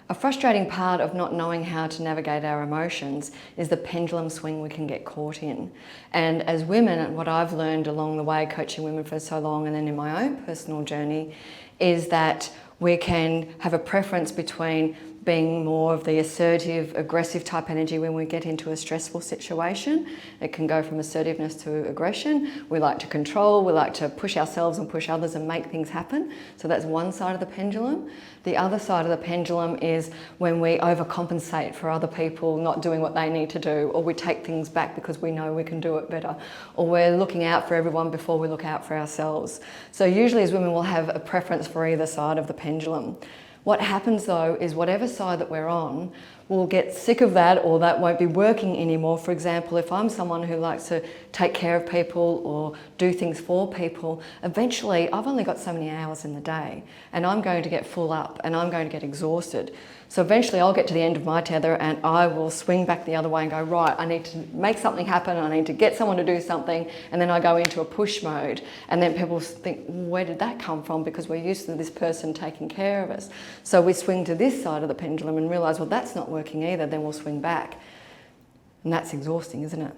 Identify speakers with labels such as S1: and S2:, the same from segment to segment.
S1: A frustrating part of not knowing how to navigate our emotions is the pendulum swing we can get caught in. And as women, what I've learned along the way, coaching women for so long and then in my own personal journey, is that we can have a preference between being more of the assertive, aggressive type energy when we get into a stressful situation. It can go from assertiveness to aggression. We like to control, we like to push ourselves and push others and make things happen. So that's one side of the pendulum. The other side of the pendulum is when we overcompensate for other people not doing what they need to do, or we take things back because we know we can do it better, or we're looking out for everyone before we look out for ourselves. So usually as women we'll have a preference for either side of the pendulum. What happens though is whatever side that we're on, we'll get sick of that, or that won't be working anymore. For example, if I'm someone who likes to take care of people or do things for people, eventually I've only got so many hours in the day and I'm going to get full up and I'm going to get exhausted. So eventually I'll get to the end of my tether and I will swing back the other way and go, right, I need to make something happen, I need to get someone to do something, and then I go into a push mode. And then people think, where did that come from? Because we're used to this person taking care of us. So we swing to this side of the pendulum and realise, well, that's not working either, then we'll swing back. And that's exhausting, isn't it?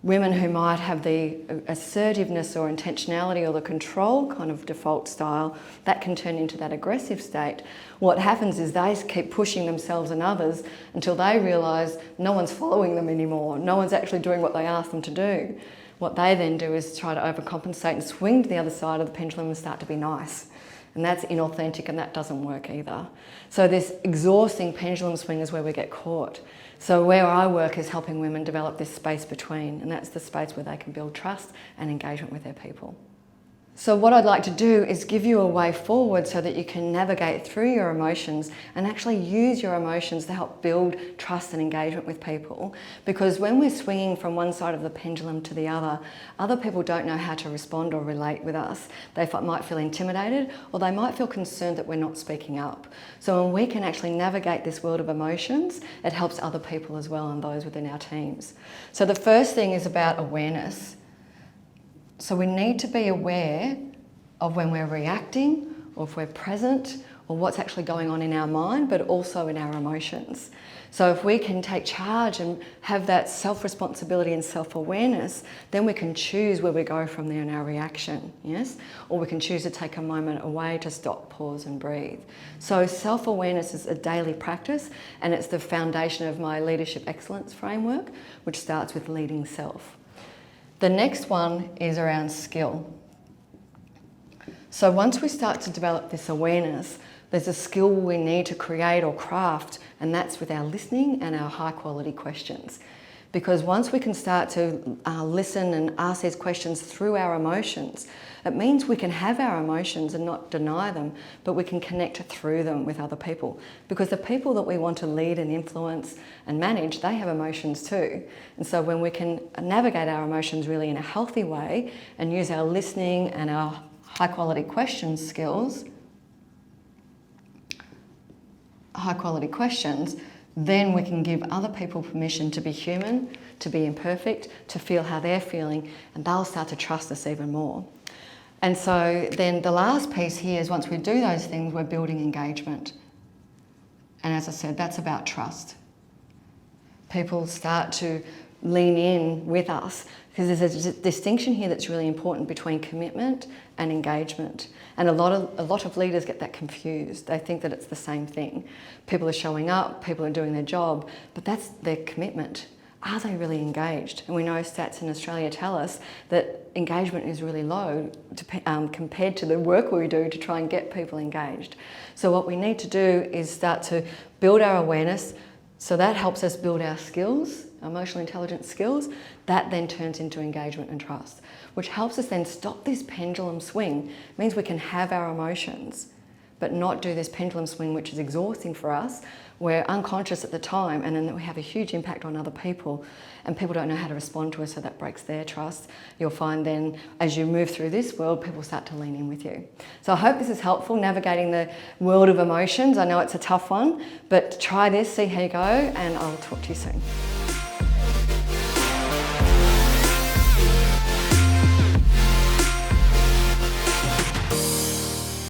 S1: Women who might have the assertiveness or intentionality or the control kind of default style, that can turn into that aggressive state. What happens is they keep pushing themselves and others until they realise no one's following them anymore, no one's actually doing what they ask them to do. What they then do is try to overcompensate and swing to the other side of the pendulum and start to be nice. And that's inauthentic and that doesn't work either. So this exhausting pendulum swing is where we get caught. So where I work is helping women develop this space between, and that's the space where they can build trust and engagement with their people. So what I'd like to do is give you a way forward so that you can navigate through your emotions and actually use your emotions to help build trust and engagement with people. Because when we're swinging from one side of the pendulum to the other people don't know how to respond or relate with us. They might feel intimidated, or they might feel concerned that we're not speaking up. So when we can actually navigate this world of emotions, it helps other people as well and those within our teams. So the first thing is about awareness. So we need to be aware of when we're reacting, or if we're present, or what's actually going on in our mind, but also in our emotions. So if we can take charge and have that self-responsibility and self-awareness, then we can choose where we go from there in our reaction, yes? Or we can choose to take a moment away to stop, pause and breathe. So self-awareness is a daily practice, and it's the foundation of my leadership excellence framework, which starts with leading self. The next one is around skill. So once we start to develop this awareness, there's a skill we need to create or craft, and that's with our listening and our high quality questions. Because once we can start to listen and ask these questions through our emotions, it means we can have our emotions and not deny them, but we can connect through them with other people. Because the people that we want to lead and influence and manage, they have emotions too. And so when we can navigate our emotions really in a healthy way and use our listening and our high quality questions skills, then we can give other people permission to be human, to be imperfect, to feel how they're feeling, and they'll start to trust us even more. And so then the last piece here is once we do those things, we're building engagement. And as I said, that's about trust. People start to lean in with us, because there's a distinction here that's really important between commitment and engagement. And a lot of leaders get that confused. They think that it's the same thing. People are showing up, people are doing their job, but that's their commitment. Are they really engaged? And we know stats in Australia tell us that engagement is really low compared to the work we do to try and get people engaged. So what we need to do is start to build our awareness. So that helps us build our skills, emotional intelligence skills. That then turns into engagement and trust, which helps us then stop this pendulum swing. It means we can have our emotions, but not do this pendulum swing, which is exhausting for us. We're unconscious at the time, and then we have a huge impact on other people, and people don't know how to respond to us, so that breaks their trust. You'll find then, as you move through this world, people start to lean in with you. So I hope this is helpful, navigating the world of emotions. I know it's a tough one, but try this, see how you go, and I'll talk to you soon.